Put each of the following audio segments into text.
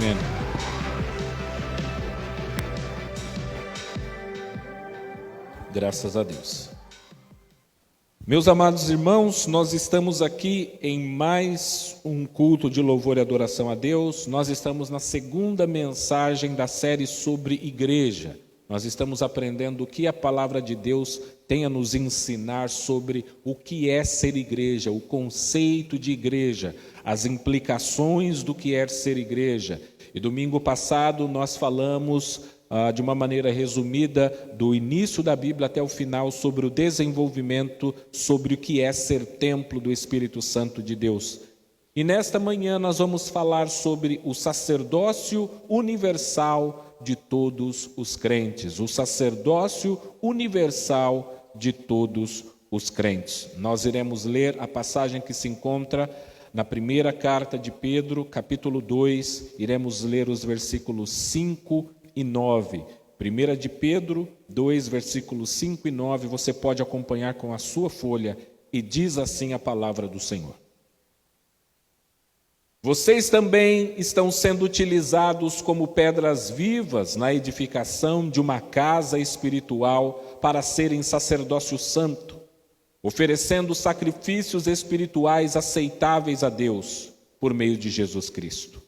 Amém. Graças a Deus. Meus amados irmãos, nós estamos aqui em mais um culto de louvor e adoração a Deus. Nós estamos na segunda mensagem da série sobre igreja. Nós estamos aprendendo o que a palavra de Deus tem a nos ensinar sobre o que é ser igreja, o conceito de igreja, as implicações do que é ser igreja. E domingo passado nós falamos de uma maneira resumida, do início da Bíblia até o final, sobre o desenvolvimento, sobre o que é ser templo do Espírito Santo de Deus. E nesta manhã nós vamos falar sobre o sacerdócio universal de todos os crentes. O sacerdócio universal de todos os crentes. Nós iremos ler a passagem que se encontra na primeira carta de Pedro, capítulo 2, iremos ler os versículos 5 e 9. 1 de Pedro 2, versículos 5 e 9, você pode acompanhar com a sua folha, e diz assim a palavra do Senhor. Vocês também estão sendo utilizados como pedras vivas na edificação de uma casa espiritual para serem sacerdócio santo, oferecendo sacrifícios espirituais aceitáveis a Deus por meio de Jesus Cristo.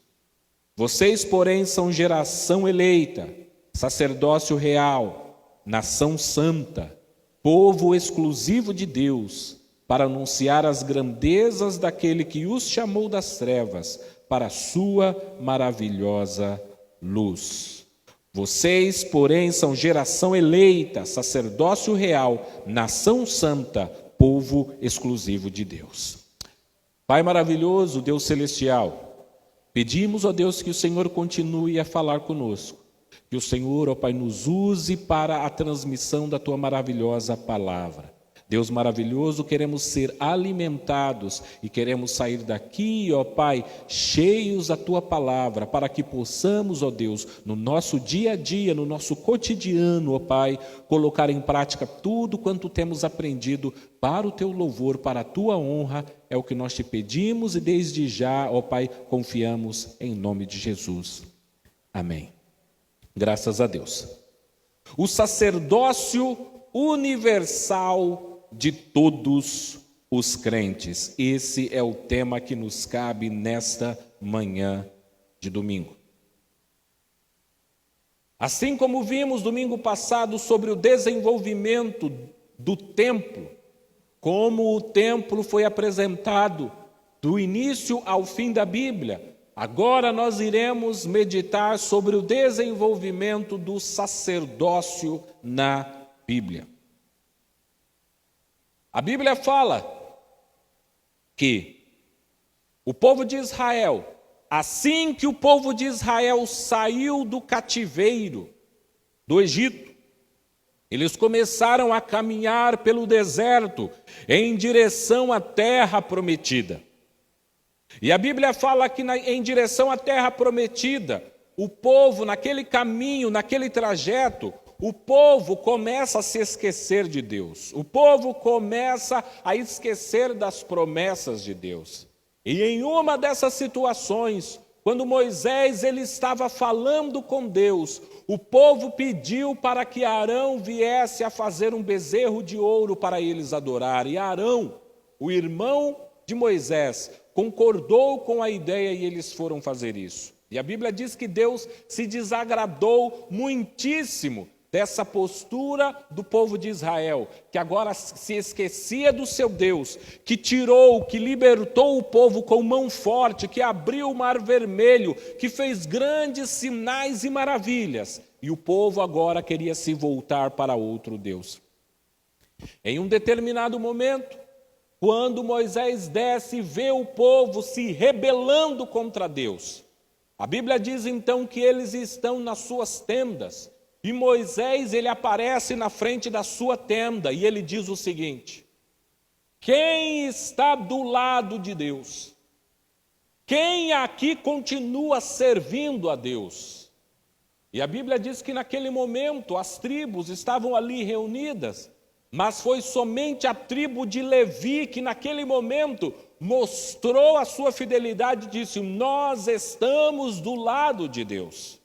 Vocês, porém, são geração eleita, sacerdócio real, nação santa, povo exclusivo de Deus, para anunciar as grandezas daquele que os chamou das trevas para a sua maravilhosa luz. Vocês, porém, são geração eleita, sacerdócio real, nação santa, povo exclusivo de Deus. Pai maravilhoso, Deus celestial, pedimos, ó Deus, que o Senhor continue a falar conosco, que o Senhor, ó Pai, nos use para a transmissão da Tua maravilhosa palavra. Deus maravilhoso, queremos ser alimentados e queremos sair daqui, ó Pai, cheios da Tua palavra, para que possamos, ó Deus, no nosso dia a dia, no nosso cotidiano, ó Pai, colocar em prática tudo quanto temos aprendido para o Teu louvor, para a Tua honra, é o que nós te pedimos e desde já, ó Pai, confiamos em nome de Jesus. Amém. Graças a Deus. O sacerdócio universal de todos os crentes. Esse é o tema que nos cabe nesta manhã de domingo. Assim como vimos domingo passado sobre o desenvolvimento do templo, como o templo foi apresentado do início ao fim da Bíblia, agora nós iremos meditar sobre o desenvolvimento do sacerdócio na Bíblia. A Bíblia fala que o povo de Israel, assim que o povo de Israel saiu do cativeiro do Egito, eles começaram a caminhar pelo deserto em direção à terra prometida. E a Bíblia fala que em direção à terra prometida, o povo naquele caminho, naquele trajeto, o povo começa a se esquecer de Deus. O povo começa a esquecer das promessas de Deus. E em uma dessas situações, quando Moisés ele estava falando com Deus, o povo pediu para que Arão viesse a fazer um bezerro de ouro para eles adorarem. E Arão, o irmão de Moisés, concordou com a ideia e eles foram fazer isso. E a Bíblia diz que Deus se desagradou muitíssimo dessa postura do povo de Israel, que agora se esquecia do seu Deus, que tirou, que libertou o povo com mão forte, que abriu o mar vermelho, que fez grandes sinais e maravilhas. E o povo agora queria se voltar para outro Deus. Em um determinado momento, quando Moisés desce e vê o povo se rebelando contra Deus, a Bíblia diz então que eles estão nas suas tendas, e Moisés ele aparece na frente da sua tenda e ele diz o seguinte: quem está do lado de Deus? Quem aqui continua servindo a Deus? E a Bíblia diz que naquele momento as tribos estavam ali reunidas Mas foi somente a tribo de Levi que naquele momento mostrou a sua fidelidade e disse: nós estamos do lado de Deus.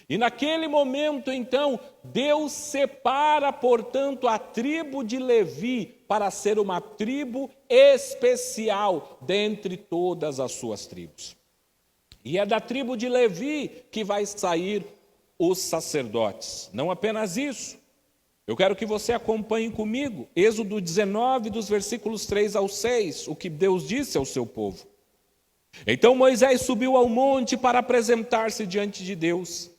E naquele momento, então, Deus separa, portanto, a tribo de Levi para ser uma tribo especial dentre todas as suas tribos. E é da tribo de Levi que vai sair os sacerdotes. Não apenas isso. Eu quero que você acompanhe comigo Êxodo 19, dos versículos 3 ao 6, o que Deus disse ao seu povo. Então Moisés subiu ao monte para apresentar-se diante de Deus.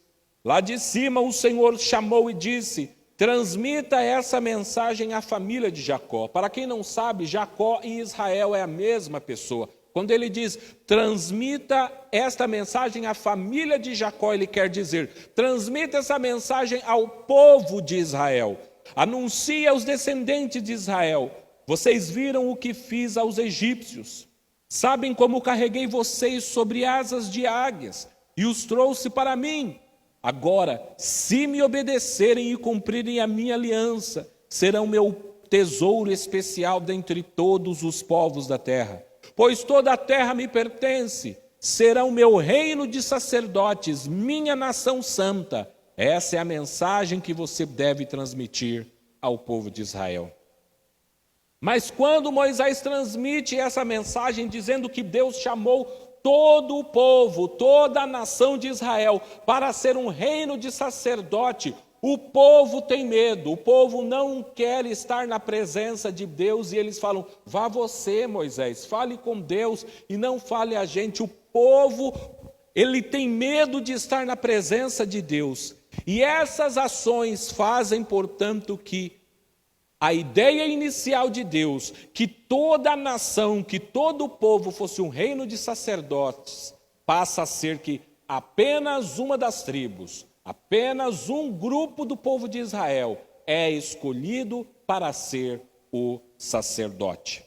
Lá de cima o Senhor chamou e disse: transmita essa mensagem à família de Jacó. Para quem não sabe, Jacó e Israel é a mesma pessoa. Quando ele diz, transmita esta mensagem à família de Jacó, ele quer dizer, transmita essa mensagem ao povo de Israel. Anuncie aos descendentes de Israel: vocês viram o que fiz aos egípcios. Sabem como carreguei vocês sobre asas de águias e os trouxe para mim. Agora, se me obedecerem e cumprirem a minha aliança, serão meu tesouro especial dentre todos os povos da terra. Pois toda a terra me pertence, serão meu reino de sacerdotes, minha nação santa. Essa é a mensagem que você deve transmitir ao povo de Israel. Mas quando Moisés transmite essa mensagem dizendo que Deus chamou todo o povo, toda a nação de Israel para ser um reino de sacerdote, o povo tem medo, o povo não quer estar na presença de Deus e eles falam: vá você, Moisés, fale com Deus e não fale a gente. O povo, ele tem medo de estar na presença de Deus. E essas ações fazem, portanto, que a ideia inicial de Deus, que toda a nação, que todo o povo fosse um reino de sacerdotes, passa a ser que apenas uma das tribos, apenas um grupo do povo de Israel é escolhido para ser o sacerdote.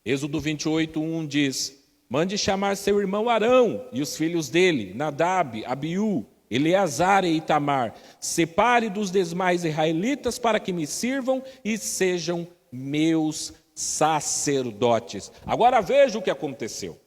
Êxodo 28:1 diz: mande chamar seu irmão Arão e os filhos dele, Nadab, Abiú, Eleazar e Itamar. Separe dos demais israelitas para que me sirvam e sejam meus sacerdotes. Agora veja o que aconteceu.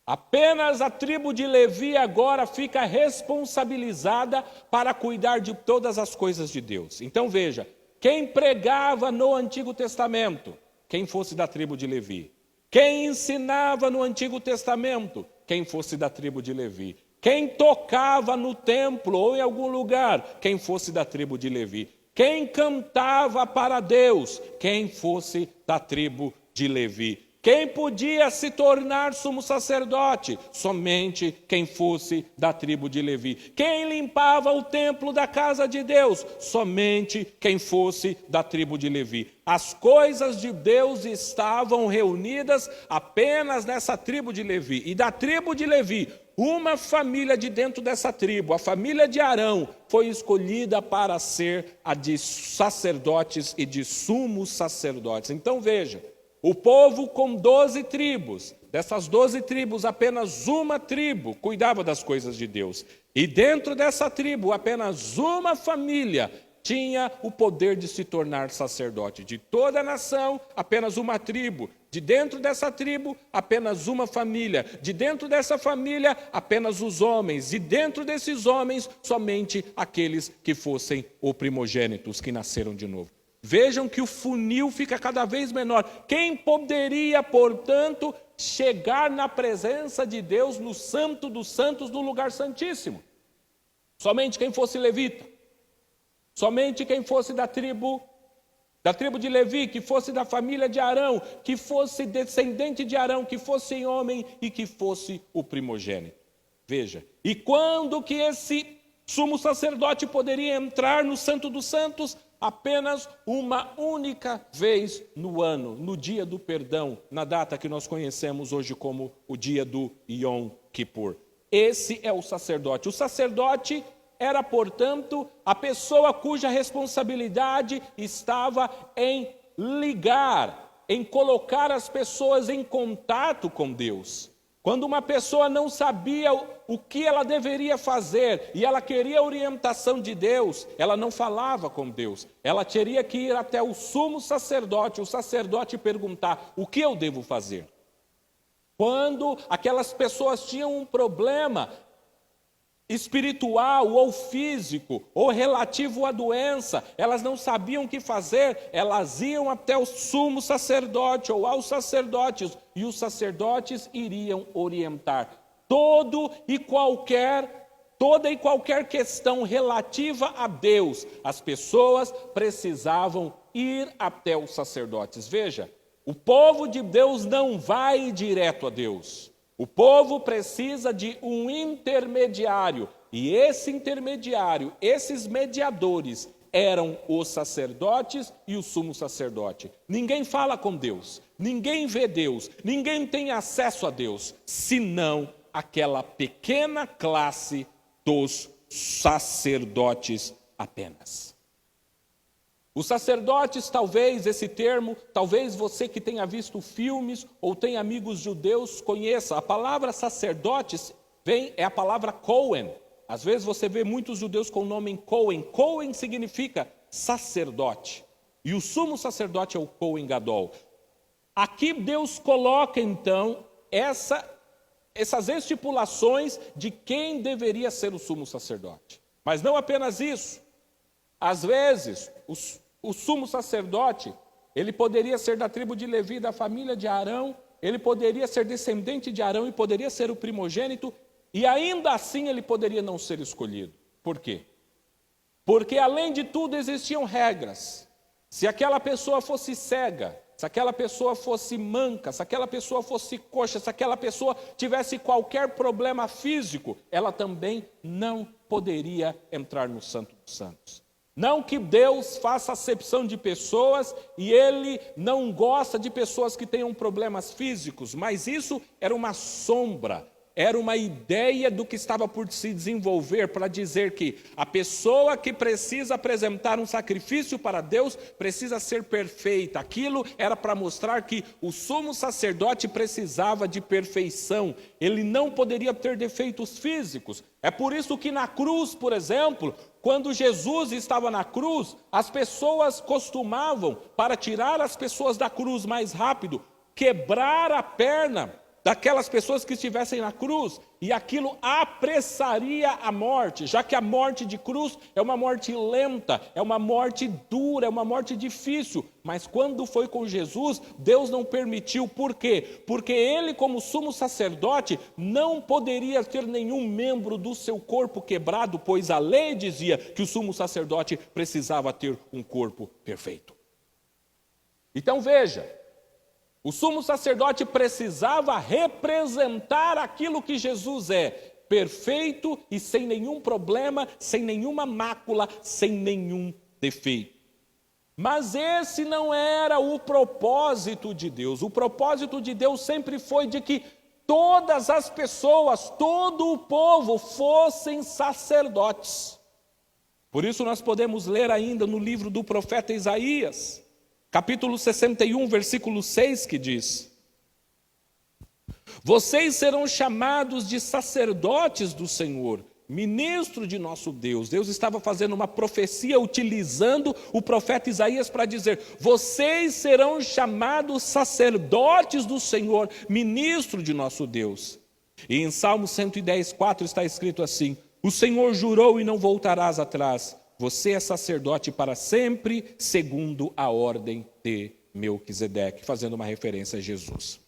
Apenas a tribo de Levi agora fica responsabilizada para cuidar de todas as coisas de Deus. Então veja, quem pregava no Antigo Testamento, quem fosse da tribo de Levi. Quem ensinava no Antigo Testamento, quem fosse da tribo de Levi. Quem tocava no templo ou em algum lugar, quem fosse da tribo de Levi. Quem cantava para Deus, quem fosse da tribo de Levi. Quem podia se tornar sumo sacerdote? Somente quem fosse da tribo de Levi. Quem limpava o templo da casa de Deus? Somente quem fosse da tribo de Levi. As coisas de Deus estavam reunidas apenas nessa tribo de Levi. E da tribo de Levi, uma família de dentro dessa tribo, a família de Arão, foi escolhida para ser a de sacerdotes e de sumos sacerdotes. Então veja, o povo com 12 tribos, dessas 12 tribos, apenas uma tribo cuidava das coisas de Deus. E dentro dessa tribo, apenas uma família tinha o poder de se tornar sacerdote. De toda a nação, apenas uma tribo. De dentro dessa tribo, apenas uma família. De dentro dessa família, apenas os homens. E dentro desses homens, somente aqueles que fossem o primogênitos, que nasceram de novo. Vejam que o funil fica cada vez menor. Quem poderia, portanto, chegar na presença de Deus no Santo dos Santos, no lugar santíssimo? Somente quem fosse levita. Somente quem fosse da tribo de Levi, que fosse da família de Arão, que fosse descendente de Arão, que fosse homem e que fosse o primogênito. Veja, e quando que esse sumo sacerdote poderia entrar no Santo dos Santos? Apenas uma única vez no ano, no dia do perdão, na data que nós conhecemos hoje como o dia do Yom Kippur. Esse é o sacerdote. O sacerdote era, portanto, a pessoa cuja responsabilidade estava em ligar, em colocar as pessoas em contato com Deus. Quando uma pessoa não sabia o que ela deveria fazer e ela queria orientação de Deus, ela não falava com Deus. Ela teria que ir até o sumo sacerdote, o sacerdote perguntar: o que eu devo fazer? Quando aquelas pessoas tinham um problema espiritual ou físico ou relativo à doença, elas não sabiam o que fazer, elas iam até o sumo sacerdote ou aos sacerdotes, e os sacerdotes iriam orientar toda e qualquer questão relativa a Deus. As pessoas precisavam ir até os sacerdotes. Veja, o povo de Deus não vai direto a Deus. O povo precisa de um intermediário, e esse intermediário, esses mediadores, eram os sacerdotes e o sumo sacerdote. Ninguém fala com Deus, ninguém vê Deus, ninguém tem acesso a Deus, senão aquela pequena classe dos sacerdotes apenas. Os sacerdotes, talvez esse termo, talvez você que tenha visto filmes ou tem amigos judeus conheça. A palavra sacerdotes é a palavra Cohen. Às vezes você vê muitos judeus com o nome Cohen. Cohen significa sacerdote. E o sumo sacerdote é o Cohen Gadol. Aqui Deus coloca então essas estipulações de quem deveria ser o sumo sacerdote. Mas não apenas isso. Às vezes, o sumo sacerdote, ele poderia ser da tribo de Levi, da família de Arão, ele poderia ser descendente de Arão e poderia ser o primogênito, e ainda assim ele poderia não ser escolhido. Por quê? Porque além de tudo existiam regras. Se aquela pessoa fosse cega, se aquela pessoa fosse manca, se aquela pessoa fosse coxa, se aquela pessoa tivesse qualquer problema físico, ela também não poderia entrar no Santo dos Santos. Não que Deus faça acepção de pessoas e Ele não gosta de pessoas que tenham problemas físicos, mas isso era uma sombra, era uma ideia do que estava por se desenvolver para dizer que a pessoa que precisa apresentar um sacrifício para Deus precisa ser perfeita. Aquilo era para mostrar que o sumo sacerdote precisava de perfeição, ele não poderia ter defeitos físicos. É por isso que na cruz, por exemplo, quando Jesus estava na cruz, as pessoas costumavam, para tirar as pessoas da cruz mais rápido, quebrar a perna daquelas pessoas que estivessem na cruz, e aquilo apressaria a morte, já que a morte de cruz é uma morte lenta, é uma morte dura, é uma morte difícil. Mas quando foi com Jesus, Deus não permitiu. Por quê? Porque ele, como sumo sacerdote, não poderia ter nenhum membro do seu corpo quebrado, pois a lei dizia que o sumo sacerdote precisava ter um corpo perfeito. Então veja, o sumo sacerdote precisava representar aquilo que Jesus é, perfeito e sem nenhum problema, sem nenhuma mácula, sem nenhum defeito. Mas esse não era o propósito de Deus. O propósito de Deus sempre foi de que todas as pessoas, todo o povo fossem sacerdotes. Por isso nós podemos ler ainda no livro do profeta Isaías, capítulo 61, versículo 6, que diz: vocês serão chamados de sacerdotes do Senhor, ministro de nosso Deus. Deus estava fazendo uma profecia utilizando o profeta Isaías para dizer: vocês serão chamados sacerdotes do Senhor, ministro de nosso Deus. E em Salmo 110, 4 está escrito assim: o Senhor jurou e não voltarás atrás. Você é sacerdote para sempre, segundo a ordem de Melquisedeque, fazendo uma referência a Jesus.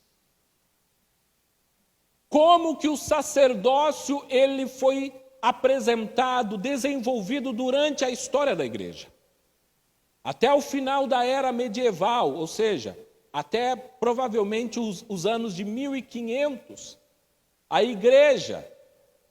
Como que o sacerdócio ele foi apresentado, desenvolvido durante a história da igreja? Até o final da era medieval, ou seja, até provavelmente os anos de 1500, a igreja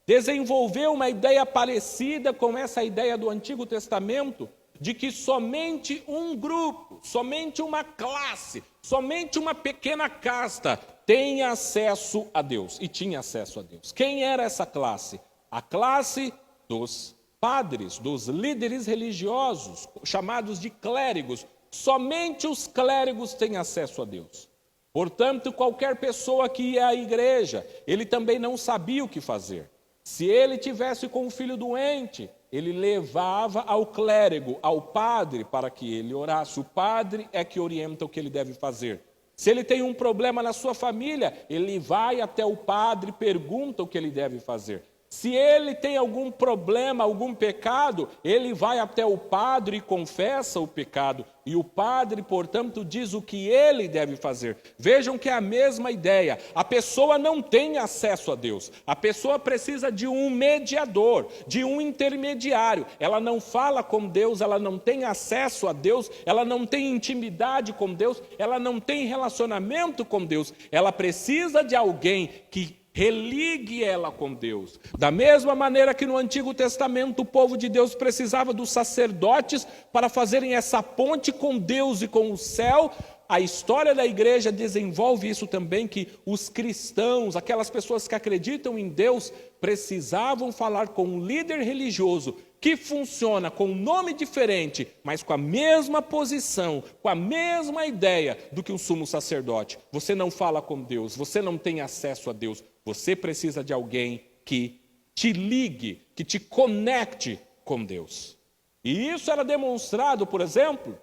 desenvolveu uma ideia parecida com essa ideia do Antigo Testamento, de que somente um grupo, somente uma classe, somente uma pequena casta tem acesso a Deus, e tinha acesso a Deus. Quem era essa classe? A classe dos padres, dos líderes religiosos, chamados de clérigos. Somente os clérigos têm acesso a Deus. Portanto, qualquer pessoa que ia à igreja, ele também não sabia o que fazer. Se ele tivesse com um filho doente, ele levava ao clérigo, ao padre, para que ele orasse. O padre é que orienta o que ele deve fazer. Se ele tem um problema na sua família, ele vai até o padre e pergunta o que ele deve fazer. Se ele tem algum problema, algum pecado, ele vai até o padre e confessa o pecado. E o padre, portanto, diz o que ele deve fazer. Vejam que é a mesma ideia. A pessoa não tem acesso a Deus. A pessoa precisa de um mediador, de um intermediário. Ela não fala com Deus, ela não tem acesso a Deus, ela não tem intimidade com Deus, ela não tem relacionamento com Deus. Ela precisa de alguém que religue ela com Deus. Da mesma maneira que no Antigo Testamento o povo de Deus precisava dos sacerdotes para fazerem essa ponte com Deus e com o céu, a história da igreja desenvolve isso também, que os cristãos, aquelas pessoas que acreditam em Deus, precisavam falar com um líder religioso que funciona com um nome diferente, mas com a mesma posição, com a mesma ideia do que o sumo sacerdote. Você não fala com Deus, você não tem acesso a Deus, você precisa de alguém que te ligue, que te conecte com Deus. E isso era demonstrado, por exemplo,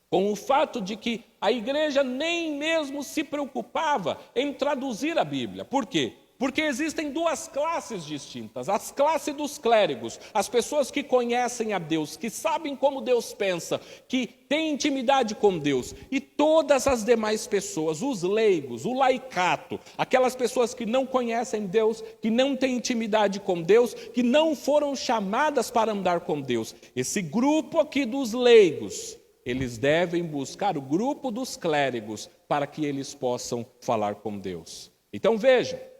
com o fato de que a igreja nem mesmo se preocupava em traduzir a Bíblia. Por quê? Porque existem duas classes distintas, as classes dos clérigos, as pessoas que conhecem a Deus, que sabem como Deus pensa, que têm intimidade com Deus, e todas as demais pessoas, os leigos, o laicato, aquelas pessoas que não conhecem Deus, que não têm intimidade com Deus, que não foram chamadas para andar com Deus. Esse grupo aqui dos leigos, eles devem buscar o grupo dos clérigos para que eles possam falar com Deus. Então veja,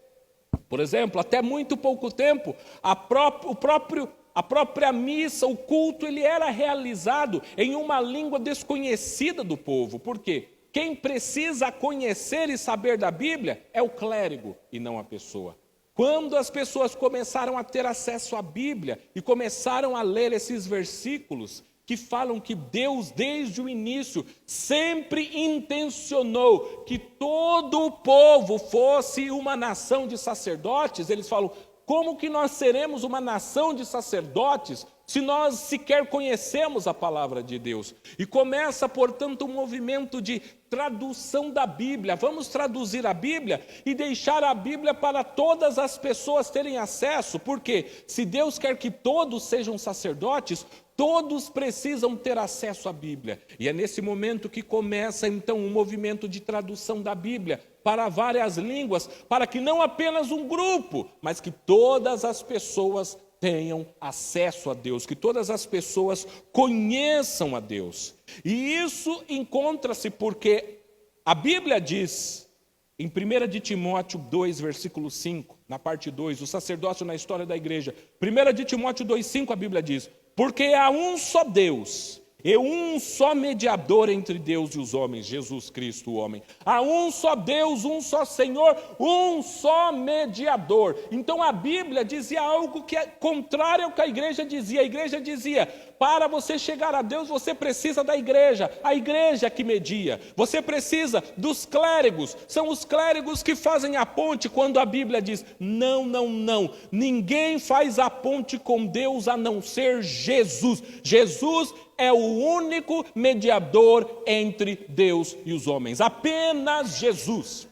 por exemplo, até muito pouco tempo, a própria missa, o culto, ele era realizado em uma língua desconhecida do povo. Por quê? Quem precisa conhecer e saber da Bíblia é o clérigo e não a pessoa. Quando as pessoas começaram a ter acesso à Bíblia e começaram a ler esses versículos que falam que Deus, desde o início, sempre intencionou que todo o povo fosse uma nação de sacerdotes, eles falam, como que nós seremos uma nação de sacerdotes se nós sequer conhecemos a palavra de Deus? E começa, portanto, um movimento de tradução da Bíblia. Vamos traduzir a Bíblia e deixar a Bíblia para todas as pessoas terem acesso, porque se Deus quer que todos sejam sacerdotes, todos precisam ter acesso à Bíblia. E é nesse momento que começa então um movimento de tradução da Bíblia para várias línguas, para que não apenas um grupo, mas que todas as pessoas tenham acesso a Deus, que todas as pessoas conheçam a Deus. E isso encontra-se porque a Bíblia diz, em 1 de Timóteo 2, versículo 5, na parte 2, o sacerdócio na história da igreja. 1 de Timóteo 2, 5, a Bíblia diz, porque há um só Deus e um só mediador entre Deus e os homens, Jesus Cristo, o homem. Há um só Deus, um só Senhor, um só mediador. Então a Bíblia dizia algo que é contrário ao que a igreja dizia. A igreja dizia, para você chegar a Deus, você precisa da igreja, a igreja que media. Você precisa dos clérigos, são os clérigos que fazem a ponte, quando a Bíblia diz, não, não, não, ninguém faz a ponte com Deus a não ser Jesus. Jesus é o único mediador entre Deus e os homens, apenas Jesus.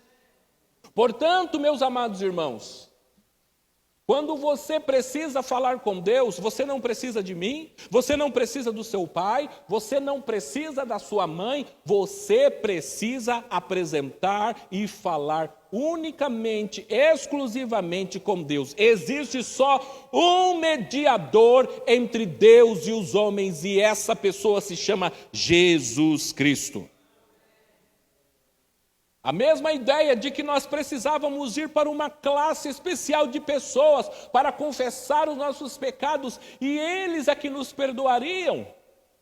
Portanto, meus amados irmãos, quando você precisa falar com Deus, você não precisa de mim, você não precisa do seu pai, você não precisa da sua mãe, você precisa apresentar e falar unicamente, exclusivamente com Deus. Existe só um mediador entre Deus e os homens, e essa pessoa se chama Jesus Cristo. A mesma ideia de que nós precisávamos ir para uma classe especial de pessoas para confessar os nossos pecados e eles é que nos perdoariam.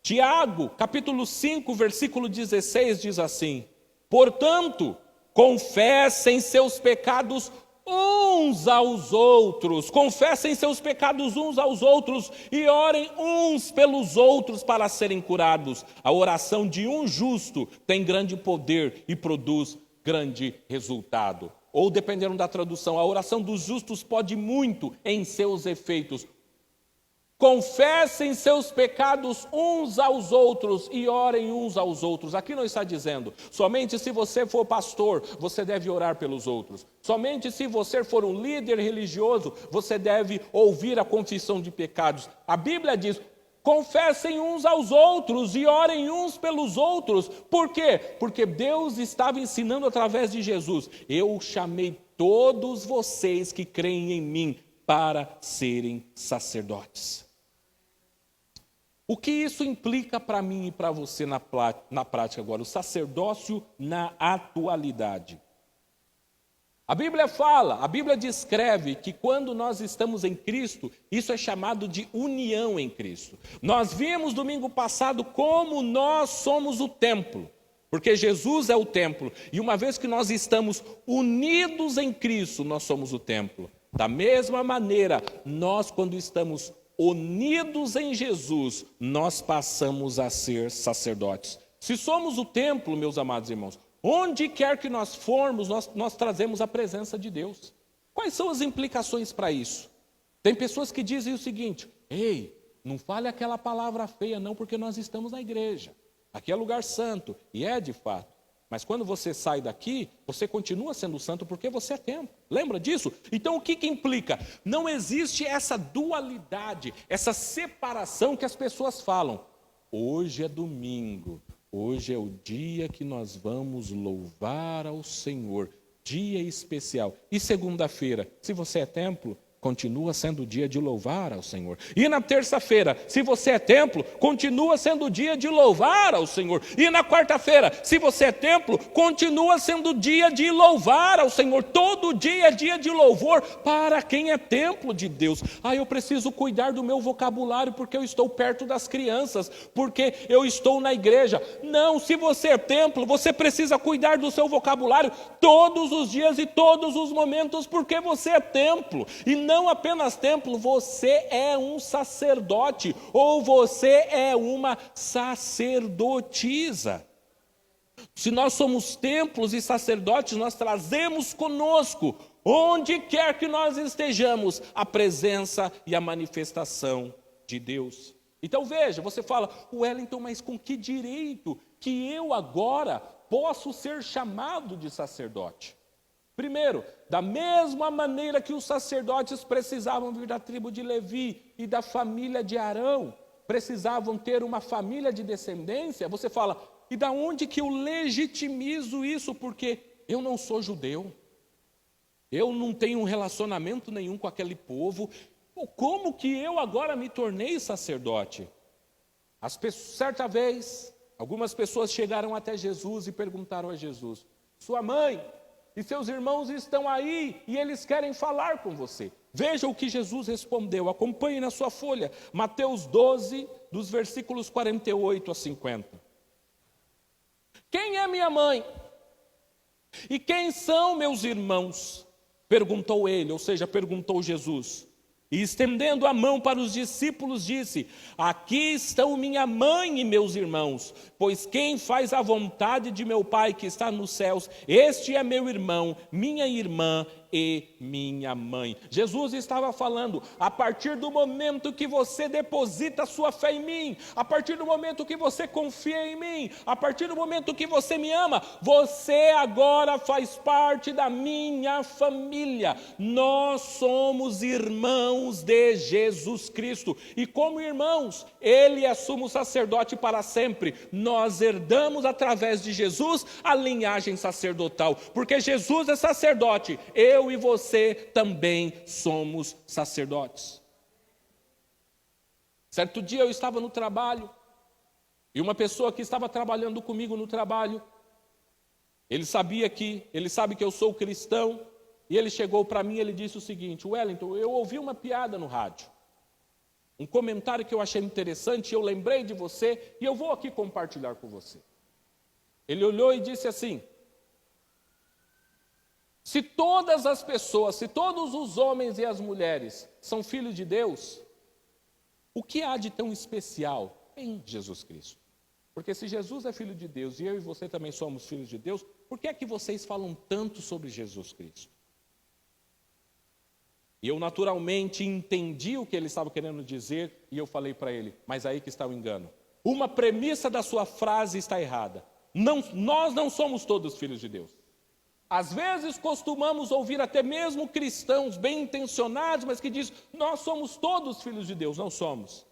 Tiago, capítulo 5, versículo 16 diz assim, portanto, confessem seus pecados uns aos outros, confessem seus pecados uns aos outros e orem uns pelos outros para serem curados. A oração de um justo tem grande poder e produz grande resultado. Ou, dependendo da tradução, a oração dos justos pode muito em seus efeitos. Confessem seus pecados uns aos outros e orem uns aos outros. Aqui não está dizendo, somente se você for pastor, você deve orar pelos outros. Somente se você for um líder religioso, você deve ouvir a confissão de pecados. A Bíblia diz, confessem uns aos outros e orem uns pelos outros. Por quê? Porque Deus estava ensinando através de Jesus. Eu chamei todos vocês que creem em mim para serem sacerdotes. O que isso implica para mim e para você na prática agora? O sacerdócio na atualidade. A Bíblia fala, a Bíblia descreve que quando nós estamos em Cristo, isso é chamado de união em Cristo. Nós vimos domingo passado como nós somos o templo, porque Jesus é o templo. E uma vez que nós estamos unidos em Cristo, nós somos o templo. Da mesma maneira, nós quando estamos unidos em Jesus, nós passamos a ser sacerdotes. Se somos o templo, meus amados irmãos, onde quer que nós formos, nós trazemos a presença de Deus. Quais são as implicações para isso? Tem pessoas que dizem o seguinte, ei, não fale aquela palavra feia não, porque nós estamos na igreja. Aqui é lugar santo, e é de fato. Mas quando você sai daqui, você continua sendo santo porque você é templo. Lembra disso? Então o que implica? Não existe essa dualidade, essa separação que as pessoas falam. Hoje é domingo, hoje é o dia que nós vamos louvar ao Senhor, dia especial. E segunda-feira, se você é templo, continua sendo o dia de louvar ao Senhor. E na terça-feira, se você é templo, continua sendo o dia de louvar ao Senhor. E na quarta-feira, se você é templo, continua sendo o dia de louvar ao Senhor. Todo dia é dia de louvor para quem é templo de Deus. Eu preciso cuidar do meu vocabulário porque eu estou perto das crianças, porque eu estou na igreja. Não, se você é templo, você precisa cuidar do seu vocabulário todos os dias e todos os momentos, porque você é templo. E não apenas templo, você é um sacerdote, ou você é uma sacerdotisa. Se nós somos templos e sacerdotes, nós trazemos conosco, onde quer que nós estejamos, a presença e a manifestação de Deus. Então veja, você fala, Wellington, mas com que direito que eu agora posso ser chamado de sacerdote? Primeiro, da mesma maneira que os sacerdotes precisavam vir da tribo de Levi e da família de Arão, precisavam ter uma família de descendência, você fala, e da onde que eu legitimizo isso? Porque eu não sou judeu, eu não tenho um relacionamento nenhum com aquele povo, como que eu agora me tornei sacerdote? Certa vez, algumas pessoas chegaram até Jesus e perguntaram a Jesus, sua mãe e seus irmãos estão aí e eles querem falar com você. Veja o que Jesus respondeu, acompanhe na sua folha, Mateus 12, dos versículos 48 a 50. Quem é minha mãe? E quem são meus irmãos? Perguntou ele, ou seja, perguntou Jesus. E estendendo a mão para os discípulos, disse, aqui estão minha mãe e meus irmãos, pois quem faz a vontade de meu Pai que está nos céus, este é meu irmão, minha irmã e minha mãe. Jesus estava falando, a partir do momento que você deposita sua fé em mim, a partir do momento que você confia em mim, a partir do momento que você me ama, você agora faz parte da minha família. Nós somos irmãos de Jesus Cristo. E como irmãos, Ele é sumo sacerdote para sempre. Nós herdamos através de Jesus a linhagem sacerdotal, porque Jesus é sacerdote, eu e você também somos sacerdotes. Certo dia eu estava no trabalho, e uma pessoa que estava trabalhando comigo no trabalho, ele sabe que eu sou cristão, e ele chegou para mim e ele disse o seguinte, Wellington, eu ouvi uma piada no rádio, um comentário que eu achei interessante, eu lembrei de você, e eu vou aqui compartilhar com você. Ele olhou e disse assim, se todas as pessoas, se todos os homens e as mulheres são filhos de Deus, o que há de tão especial em Jesus Cristo? Porque se Jesus é filho de Deus e eu e você também somos filhos de Deus, por que é que vocês falam tanto sobre Jesus Cristo? E eu naturalmente entendi o que ele estava querendo dizer, e eu falei para ele, mas aí que está o engano. Uma premissa da sua frase está errada. Nós não somos todos filhos de Deus. Às vezes costumamos ouvir até mesmo cristãos bem intencionados, mas que dizem, nós somos todos filhos de Deus. Não somos.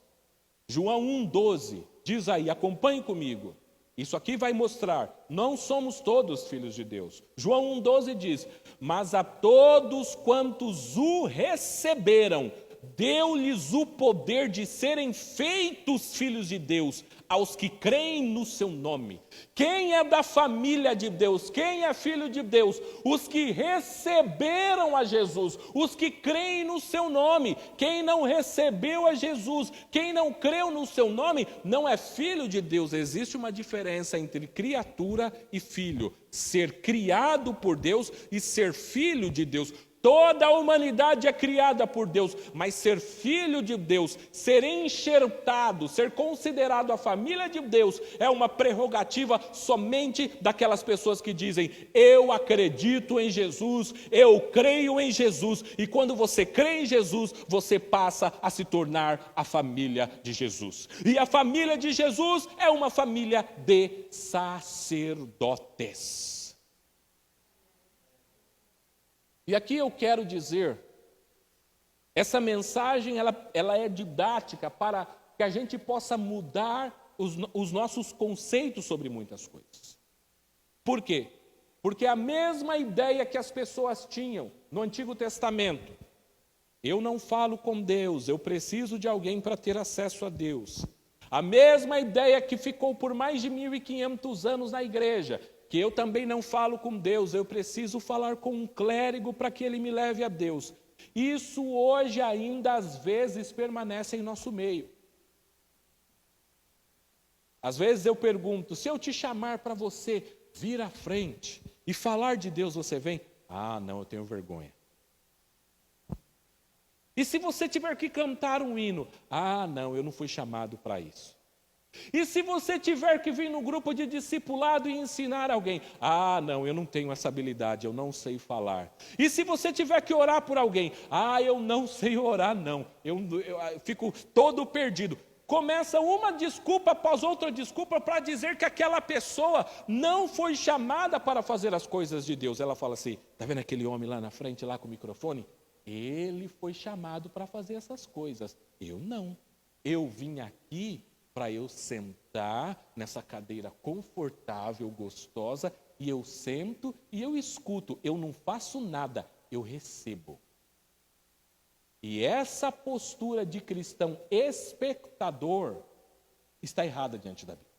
João 1,12 diz aí, acompanhe comigo. Isso aqui vai mostrar, não somos todos filhos de Deus. João 1,12 diz, mas a todos quantos o receberam, deu-lhes o poder de serem feitos filhos de Deus, aos que creem no seu nome. Quem é da família de Deus? Quem é filho de Deus? Os que receberam a Jesus, os que creem no seu nome. Quem não recebeu a Jesus, quem não creu no seu nome, não é filho de Deus. Existe uma diferença entre criatura e filho. Ser criado por Deus e ser filho de Deus. Toda a humanidade é criada por Deus, mas ser filho de Deus, ser enxertado, ser considerado a família de Deus, é uma prerrogativa somente daquelas pessoas que dizem, eu acredito em Jesus, eu creio em Jesus, e quando você crê em Jesus, você passa a se tornar a família de Jesus. E a família de Jesus é uma família de sacerdotes. E aqui eu quero dizer, essa mensagem ela é didática para que a gente possa mudar os nossos conceitos sobre muitas coisas. Por quê? Porque a mesma ideia que as pessoas tinham no Antigo Testamento, eu não falo com Deus, eu preciso de alguém para ter acesso a Deus. A mesma ideia que ficou por mais de 1.500 anos na igreja, que eu também não falo com Deus, eu preciso falar com um clérigo para que ele me leve a Deus. Isso hoje ainda às vezes permanece em nosso meio. Às vezes eu pergunto, se eu te chamar para você vir à frente e falar de Deus, você vem? Ah, não, eu tenho vergonha. E se você tiver que cantar um hino? Ah, não, eu não fui chamado para isso. E se você tiver que vir no grupo de discipulado e ensinar alguém? Ah, não, eu não tenho essa habilidade, eu não sei falar. E se você tiver que orar por alguém? Ah, eu não sei orar, não, eu fico todo perdido. Começa uma desculpa após outra desculpa para dizer que aquela pessoa não foi chamada para fazer as coisas de Deus. Ela fala assim, está vendo aquele homem lá na frente, lá com o microfone? Ele foi chamado para fazer essas coisas, eu não. Eu vim aqui para eu sentar nessa cadeira confortável, gostosa, e eu sento e eu escuto, eu não faço nada, eu recebo. E essa postura de cristão espectador está errada diante da Bíblia.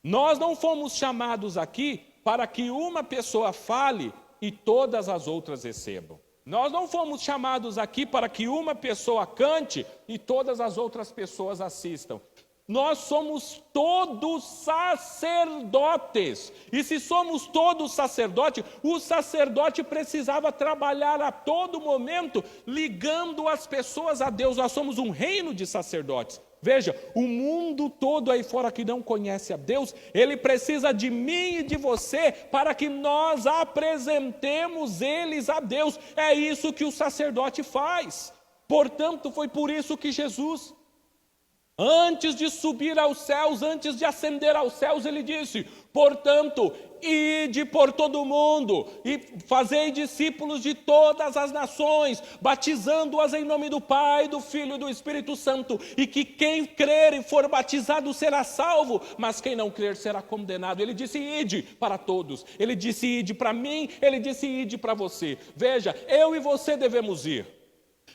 Nós não fomos chamados aqui para que uma pessoa fale e todas as outras recebam. Nós não fomos chamados aqui para que uma pessoa cante e todas as outras pessoas assistam. Nós somos todos sacerdotes. E se somos todos sacerdotes, o sacerdote precisava trabalhar a todo momento, ligando as pessoas a Deus. Nós somos um reino de sacerdotes. Veja, o mundo todo aí fora que não conhece a Deus, ele precisa de mim e de você para que nós apresentemos eles a Deus. É isso que o sacerdote faz. Portanto, foi por isso que Jesus, antes de subir aos céus, antes de ascender aos céus, ele disse, portanto, ide por todo o mundo e fazei discípulos de todas as nações, batizando-as em nome do Pai, do Filho e do Espírito Santo, e que quem crer e for batizado será salvo, mas quem não crer será condenado. Ele disse, ide para todos. Ele disse, ide para mim, ele disse, ide para você. Veja, eu e você devemos ir.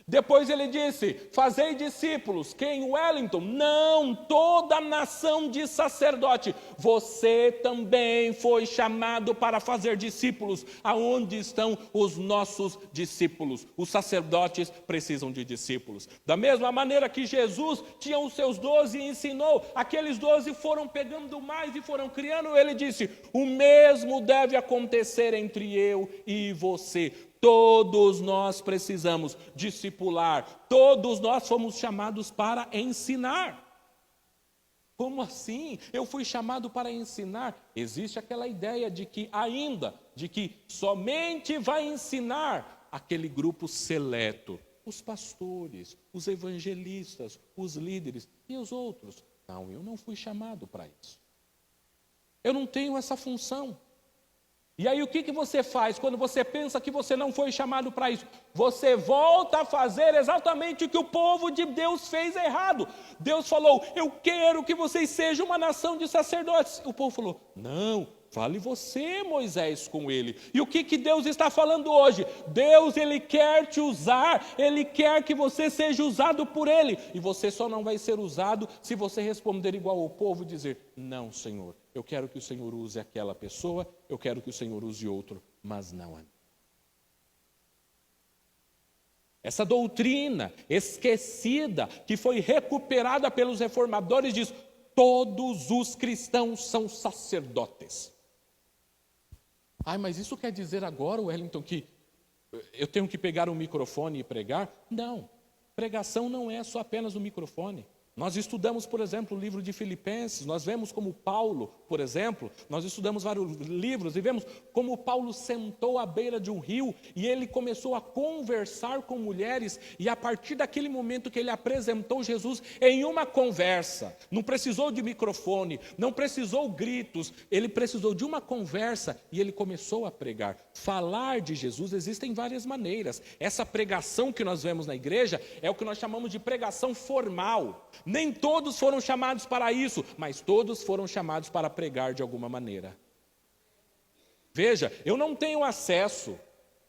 Depois ele disse, fazei discípulos. Quem? Wellington? Não, toda a nação de sacerdote. Você também foi chamado para fazer discípulos. Aonde estão os nossos discípulos? Os sacerdotes precisam de discípulos. Da mesma maneira que Jesus tinha os seus 12 e ensinou, aqueles 12 foram pegando mais e foram criando. Ele disse, o mesmo deve acontecer entre eu e você. Todos nós precisamos discipular, todos nós fomos chamados para ensinar. Como assim? Eu fui chamado para ensinar. Existe aquela ideia de que somente vai ensinar aquele grupo seleto, os pastores, os evangelistas, os líderes e os outros. Não, eu não fui chamado para isso. Eu não tenho essa função. E aí o que você faz quando você pensa que você não foi chamado para isso? Você volta a fazer exatamente o que o povo de Deus fez errado. Deus falou, eu quero que vocês sejam uma nação de sacerdotes. O povo falou, não, fale você, Moisés, com ele. E o que Deus está falando hoje? Deus, Ele quer te usar, Ele quer que você seja usado por Ele. E você só não vai ser usado se você responder igual ao povo e dizer, não, Senhor, eu quero que o Senhor use aquela pessoa, eu quero que o Senhor use outro, mas não a mim. Essa doutrina esquecida, que foi recuperada pelos reformadores, diz, todos os cristãos são sacerdotes. Ai, mas isso quer dizer agora, Wellington, que eu tenho que pegar um microfone e pregar? Não, pregação não é só apenas o microfone. Nós estudamos, por exemplo, o livro de Filipenses, nós vemos como Paulo, por exemplo, nós estudamos vários livros e vemos como Paulo sentou à beira de um rio e ele começou a conversar com mulheres e a partir daquele momento que ele apresentou Jesus em uma conversa, não precisou de microfone, não precisou gritos, ele precisou de uma conversa e ele começou a pregar. Falar de Jesus existem várias maneiras. Essa pregação que nós vemos na igreja é o que nós chamamos de pregação formal. Nem todos foram chamados para isso, mas todos foram chamados para pregar de alguma maneira. Veja, eu não tenho acesso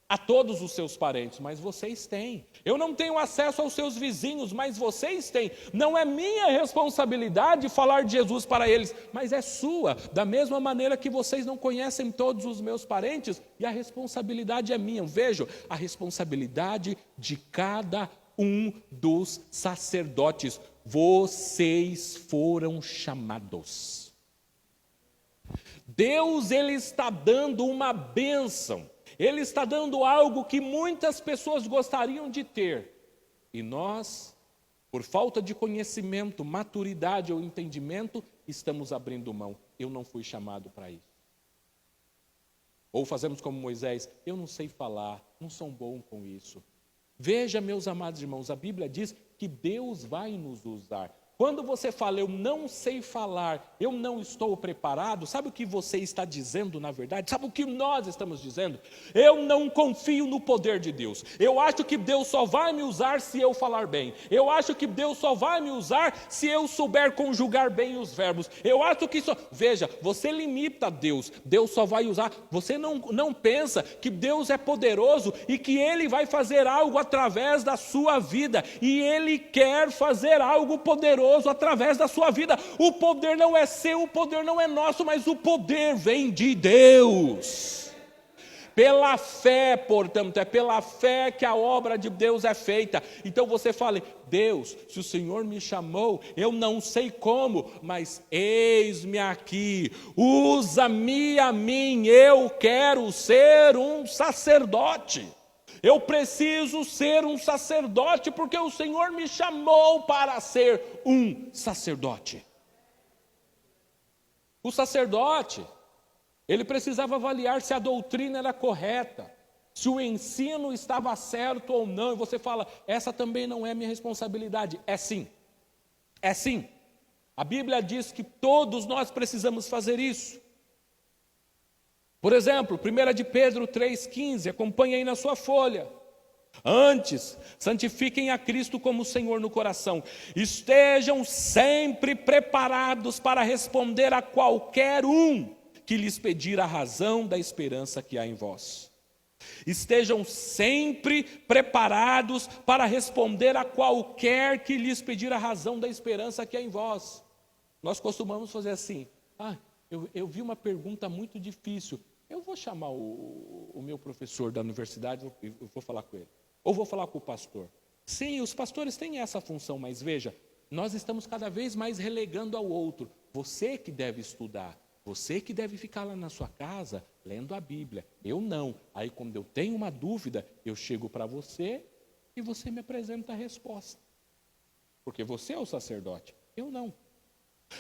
a todos os seus parentes, mas vocês têm. Eu não tenho acesso aos seus vizinhos, mas vocês têm. Não é minha responsabilidade falar de Jesus para eles, mas é sua. Da mesma maneira que vocês não conhecem todos os meus parentes, e a responsabilidade é minha. Veja, a responsabilidade de cada um dos sacerdotes. Vocês foram chamados. Deus, Ele está dando uma bênção. Ele está dando algo que muitas pessoas gostariam de ter. E nós, por falta de conhecimento, maturidade ou entendimento, estamos abrindo mão. Eu não fui chamado para isso. Ou fazemos como Moisés, eu não sei falar, não sou bom com isso. Veja, meus amados irmãos, a Bíblia diz que Deus vai nos usar. Quando você fala, eu não sei falar, eu não estou preparado, sabe o que você está dizendo na verdade? Sabe o que nós estamos dizendo? Eu não confio no poder de Deus. Eu acho que Deus só vai me usar se eu falar bem. Eu acho que Deus só vai me usar se eu souber conjugar bem os verbos. Eu acho que só... Veja, você limita Deus. Deus só vai usar... Você não pensa que Deus é poderoso e que Ele vai fazer algo através da sua vida. E Ele quer fazer algo poderoso através da sua vida. O poder não é seu, o poder não é nosso, mas o poder vem de Deus. Pela fé, portanto, é pela fé que a obra de Deus é feita. Então você fala, Deus, se o Senhor me chamou, eu não sei como, mas eis-me aqui, usa-me a mim, eu quero ser um sacerdote. Eu preciso ser um sacerdote porque o Senhor me chamou para ser um sacerdote. O sacerdote, ele precisava avaliar se a doutrina era correta, se o ensino estava certo ou não. E você fala, essa também não é minha responsabilidade. É sim, é sim. A Bíblia diz que todos nós precisamos fazer isso. Por exemplo, 1 de Pedro 3,15, acompanhe aí na sua folha. Antes, santifiquem a Cristo como Senhor no coração. Estejam sempre preparados para responder a qualquer um que lhes pedir a razão da esperança que há em vós. Estejam sempre preparados para responder a qualquer que lhes pedir a razão da esperança que há em vós. Nós costumamos fazer assim, eu vi uma pergunta muito difícil, eu vou chamar o meu professor da universidade e vou falar com ele. Ou vou falar com o pastor. Sim, os pastores têm essa função, mas veja, nós estamos cada vez mais relegando ao outro. Você que deve estudar, você que deve ficar lá na sua casa lendo a Bíblia. Eu não. Aí quando eu tenho uma dúvida, eu chego para você e você me apresenta a resposta. Porque você é o sacerdote, eu não.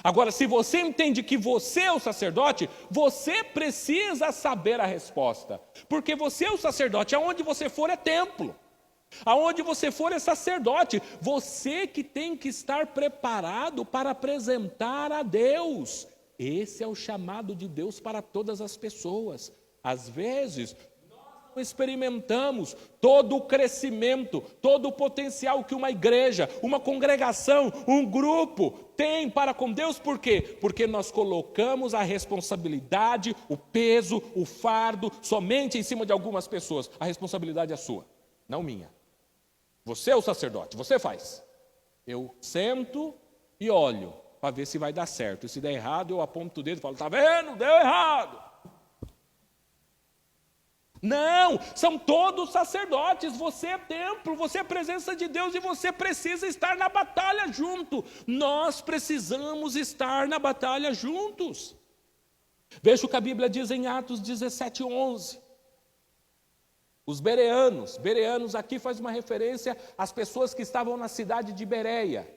Agora, se você entende que você é o sacerdote, você precisa saber a resposta. Porque você é o sacerdote, aonde você for é templo. Aonde você for é sacerdote. Você que tem que estar preparado para apresentar a Deus. Esse é o chamado de Deus para todas as pessoas. Às vezes, experimentamos todo o crescimento, todo o potencial que uma igreja, uma congregação, um grupo tem para com Deus. Por quê? Porque nós colocamos a responsabilidade, o peso, o fardo somente em cima de algumas pessoas. A responsabilidade é sua, não minha. Você é o sacerdote, você faz. Eu sento e olho para ver se vai dar certo. E se der errado, eu aponto o dedo e falo, está vendo? Deu errado. Não, são todos sacerdotes, você é templo, você é presença de Deus e você precisa estar na batalha junto. Nós precisamos estar na batalha juntos. Veja o que a Bíblia diz em Atos 17:11. Os bereanos aqui faz uma referência às pessoas que estavam na cidade de Bereia.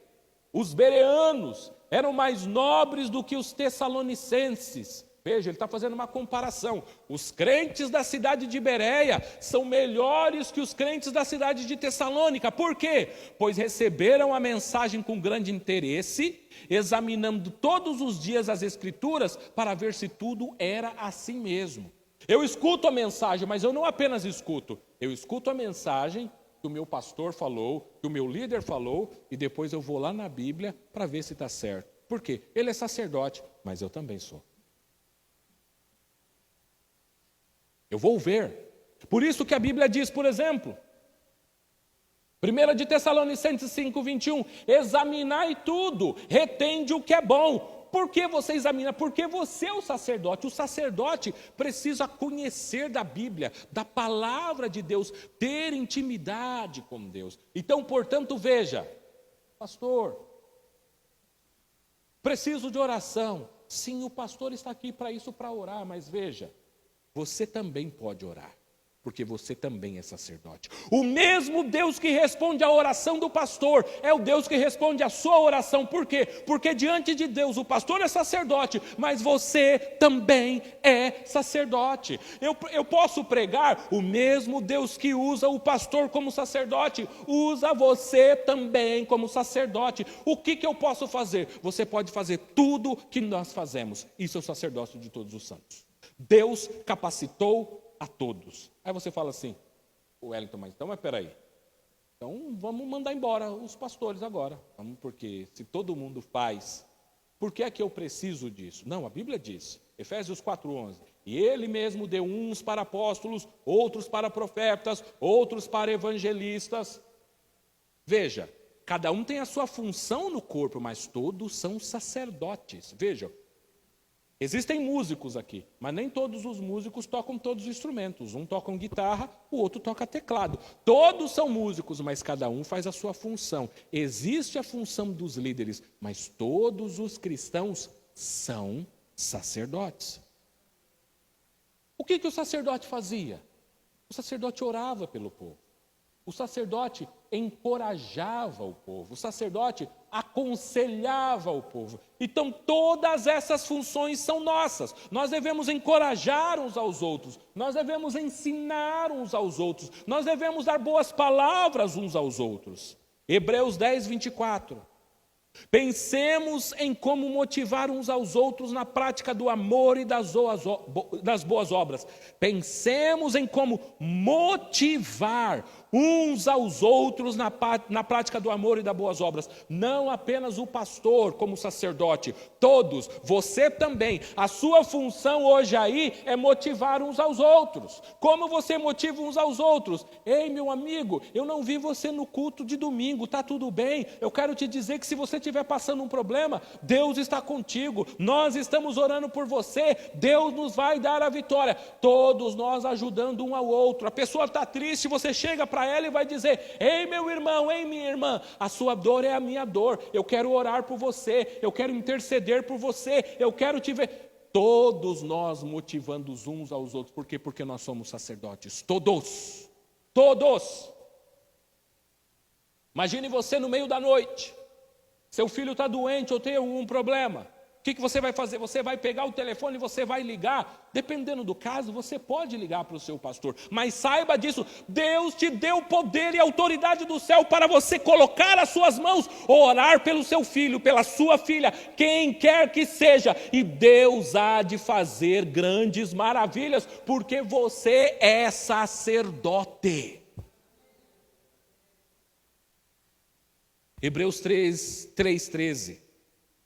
Os bereanos eram mais nobres do que os tessalonicenses. Veja, ele está fazendo uma comparação. Os crentes da cidade de Bereia são melhores que os crentes da cidade de Tessalônica. Por quê? Pois receberam a mensagem com grande interesse, examinando todos os dias as Escrituras para ver se tudo era assim mesmo. Eu escuto a mensagem, mas eu não apenas escuto. Eu escuto a mensagem que o meu pastor falou, que o meu líder falou, e depois eu vou lá na Bíblia para ver se está certo. Por quê? Ele é sacerdote, mas eu também sou. Eu vou ver. Por isso que a Bíblia diz, por exemplo, 1 de Tessalonicenses 5:21, examinai tudo, retende o que é bom. Por que você examina? Porque você é o sacerdote. O sacerdote precisa conhecer da Bíblia, da palavra de Deus, ter intimidade com Deus. Então, portanto, veja, pastor, preciso de oração. Sim, o pastor está aqui para isso, para orar, mas veja, você também pode orar, porque você também é sacerdote. O mesmo Deus que responde à oração do pastor é o Deus que responde à sua oração. Por quê? Porque diante de Deus o pastor é sacerdote, mas você também é sacerdote. Eu posso pregar, o mesmo Deus que usa o pastor como sacerdote, usa você também como sacerdote. O que eu posso fazer? Você pode fazer tudo que nós fazemos. Isso é o sacerdócio de todos os santos. Deus capacitou a todos. Aí você fala assim, Wellington, mas peraí. Então vamos mandar embora os pastores agora. Porque se todo mundo faz, por que é que eu preciso disso? Não, a Bíblia diz, Efésios 4:11, e ele mesmo deu uns para apóstolos, outros para profetas, outros para evangelistas. Veja, cada um tem a sua função no corpo, mas todos são sacerdotes. Veja, existem músicos aqui, mas nem todos os músicos tocam todos os instrumentos. Um toca guitarra, o outro toca teclado. Todos são músicos, mas cada um faz a sua função. Existe a função dos líderes, mas todos os cristãos são sacerdotes. O que o sacerdote fazia? O sacerdote orava pelo povo. O sacerdote encorajava o povo, o sacerdote aconselhava o povo. Então todas essas funções são nossas. Nós devemos encorajar uns aos outros, nós devemos ensinar uns aos outros, nós devemos dar boas palavras uns aos outros. Hebreus 10:24. Pensemos em como motivar uns aos outros na prática do amor e das boas obras. Pensemos em como motivar uns aos outros na prática do amor e das boas obras. Não apenas o pastor como sacerdote, todos, você também. A sua função hoje aí é motivar uns aos outros. Como você motiva uns aos outros? Ei, meu amigo, eu não vi você no culto de domingo, está tudo bem? Eu quero te dizer que se você estiver passando um problema, Deus está contigo, nós estamos orando por você, Deus nos vai dar a vitória. Todos nós ajudando um ao outro. A pessoa está triste, você chega para ela e vai dizer, ei meu irmão, ei minha irmã, a sua dor é a minha dor, eu quero orar por você, eu quero interceder por você, eu quero te ver. Todos nós motivando uns aos outros. Por quê? Porque nós somos sacerdotes, todos. Imagine você no meio da noite, Seu filho está doente ou tem algum problema. O que você vai fazer? Você vai pegar o telefone e você vai ligar. Dependendo do caso, você pode ligar para o seu pastor. Mas saiba disso, Deus te deu poder e autoridade do céu para você colocar as suas mãos, orar pelo seu filho, pela sua filha, quem quer que seja. E Deus há de fazer grandes maravilhas, porque você é sacerdote. Hebreus 3:13.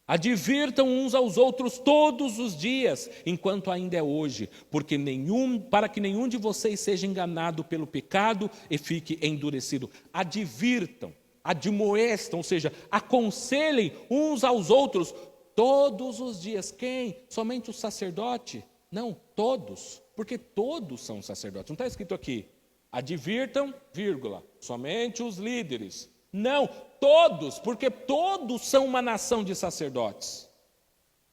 Advirtam uns aos outros todos os dias, enquanto ainda é hoje, para que nenhum de vocês seja enganado pelo pecado e fique endurecido. Advirtam, admoestam, ou seja, aconselhem uns aos outros todos os dias. Quem? Somente o sacerdote? Não, todos, porque todos são sacerdotes. Não está escrito aqui, advirtam, vírgula, somente os líderes. Não, todos, porque todos são uma nação de sacerdotes.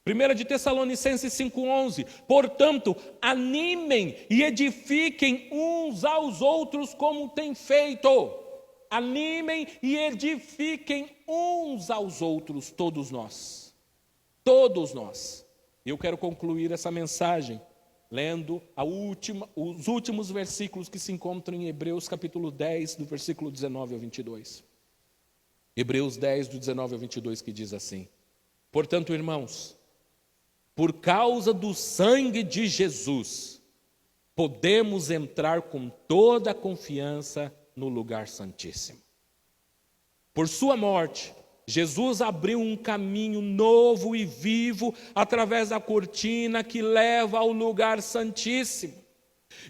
1 de Tessalonicenses 5:11, portanto, animem e edifiquem uns aos outros como têm feito. Animem e edifiquem uns aos outros, todos nós. Todos nós. Eu quero concluir essa mensagem lendo os últimos versículos que se encontram em Hebreus capítulo 10, do versículo 19 ao 22. Hebreus 10, do 19 ao 22, que diz assim: portanto, irmãos, por causa do sangue de Jesus, podemos entrar com toda a confiança no lugar santíssimo. Por sua morte, Jesus abriu um caminho novo e vivo através da cortina que leva ao lugar santíssimo.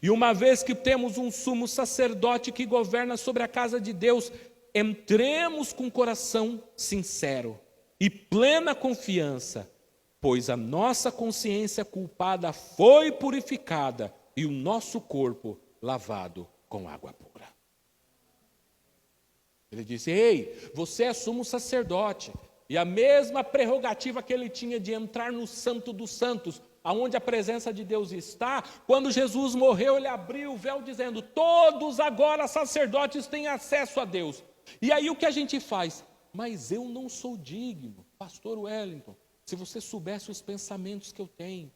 E uma vez que temos um sumo sacerdote que governa sobre a casa de Deus, entremos com coração sincero e plena confiança, pois a nossa consciência culpada foi purificada e o nosso corpo lavado com água pura. Ele disse: ei, você é sumo sacerdote, e a mesma prerrogativa que ele tinha de entrar no Santo dos Santos, aonde a presença de Deus está, quando Jesus morreu, ele abriu o véu dizendo: todos agora sacerdotes têm acesso a Deus. E aí o que a gente faz? Mas eu não sou digno. Pastor Wellington, se você soubesse os pensamentos que eu tenho,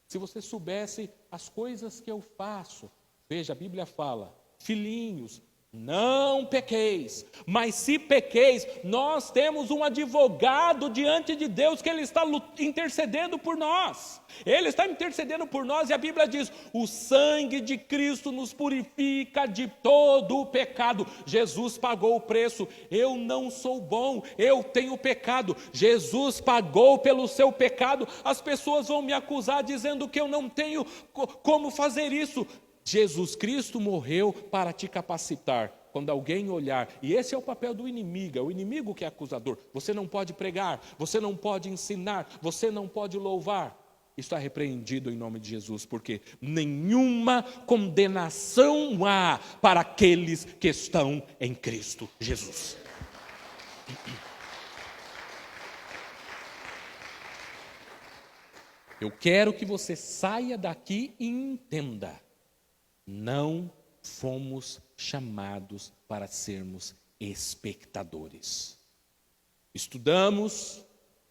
se você soubesse as coisas que eu faço. Veja, a Bíblia fala: filhinhos, não pequeis, mas se pequeis, nós temos um advogado diante de Deus, que Ele está intercedendo por nós. Ele está intercedendo por nós, e a Bíblia diz: o sangue de Cristo nos purifica de todo o pecado. Jesus pagou o preço. Eu não sou bom, eu tenho pecado. Jesus pagou pelo seu pecado. As pessoas vão me acusar dizendo que eu não tenho como fazer isso. Jesus Cristo morreu para te capacitar. Quando alguém olhar, e esse é o papel do inimigo, é o inimigo que é acusador. Você não pode pregar, você não pode ensinar, você não pode louvar. Isso está repreendido em nome de Jesus, porque nenhuma condenação há para aqueles que estão em Cristo Jesus. Eu quero que você saia daqui e entenda: não fomos chamados para sermos espectadores. Estudamos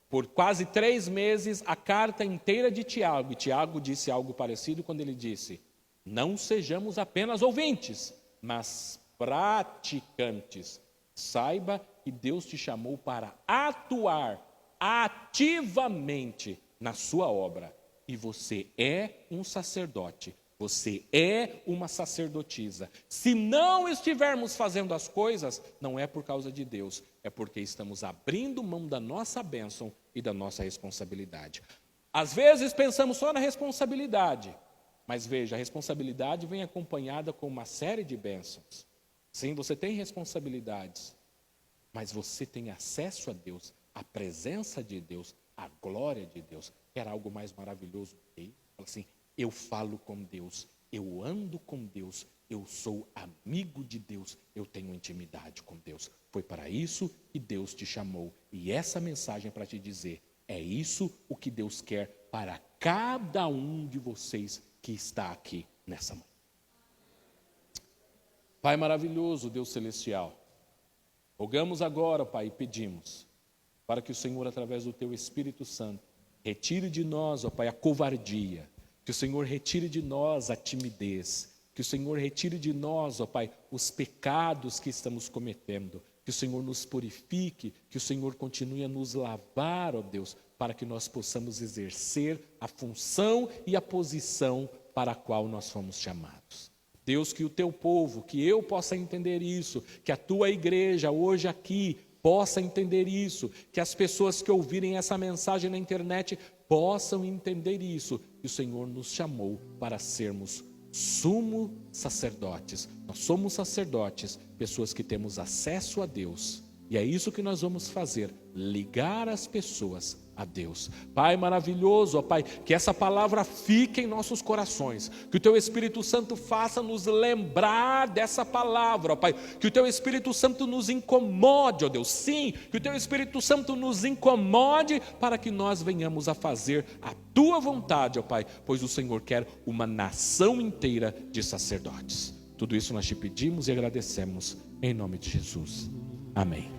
por quase 3 meses a carta inteira de Tiago, e Tiago disse algo parecido quando ele disse: não sejamos apenas ouvintes, mas praticantes. Saiba que Deus te chamou para atuar ativamente na sua obra, e você é um sacerdote. Você é uma sacerdotisa. Se não estivermos fazendo as coisas, não é por causa de Deus, é porque estamos abrindo mão da nossa bênção e da nossa responsabilidade. Às vezes pensamos só na responsabilidade, mas veja, a responsabilidade vem acompanhada com uma série de bênçãos. Sim, você tem responsabilidades, mas você tem acesso a Deus, a presença de Deus, a glória de Deus. Quer algo mais maravilhoso do que isso? Fala assim: eu falo com Deus, eu ando com Deus, eu sou amigo de Deus, eu tenho intimidade com Deus. Foi para isso que Deus te chamou. E essa mensagem é para te dizer: é isso o que Deus quer para cada um de vocês que está aqui nessa manhã. Pai maravilhoso, Deus celestial, rogamos agora, Pai, e pedimos para que o Senhor, através do Teu Espírito Santo, retire de nós, ó Pai, a covardia, que o Senhor retire de nós a timidez, que o Senhor retire de nós, ó Pai, os pecados que estamos cometendo, que o Senhor nos purifique, que o Senhor continue a nos lavar, ó Deus, para que nós possamos exercer a função e a posição para a qual nós fomos chamados. Deus, que o Teu povo, que eu possa entender isso, que a Tua igreja hoje aqui possa entender isso, que as pessoas que ouvirem essa mensagem na internet possam entender isso, que o Senhor nos chamou para sermos sumo sacerdotes. Nós somos sacerdotes, pessoas que temos acesso a Deus, e é isso que nós vamos fazer, ligar as pessoas a Deus. Pai maravilhoso, ó Pai, que essa palavra fique em nossos corações, que o Teu Espírito Santo faça nos lembrar dessa palavra, ó Pai, que o Teu Espírito Santo nos incomode, ó Deus, sim, que o Teu Espírito Santo nos incomode para que nós venhamos a fazer a Tua vontade, ó Pai, pois o Senhor quer uma nação inteira de sacerdotes. Tudo isso nós Te pedimos e agradecemos, em nome de Jesus. Amém.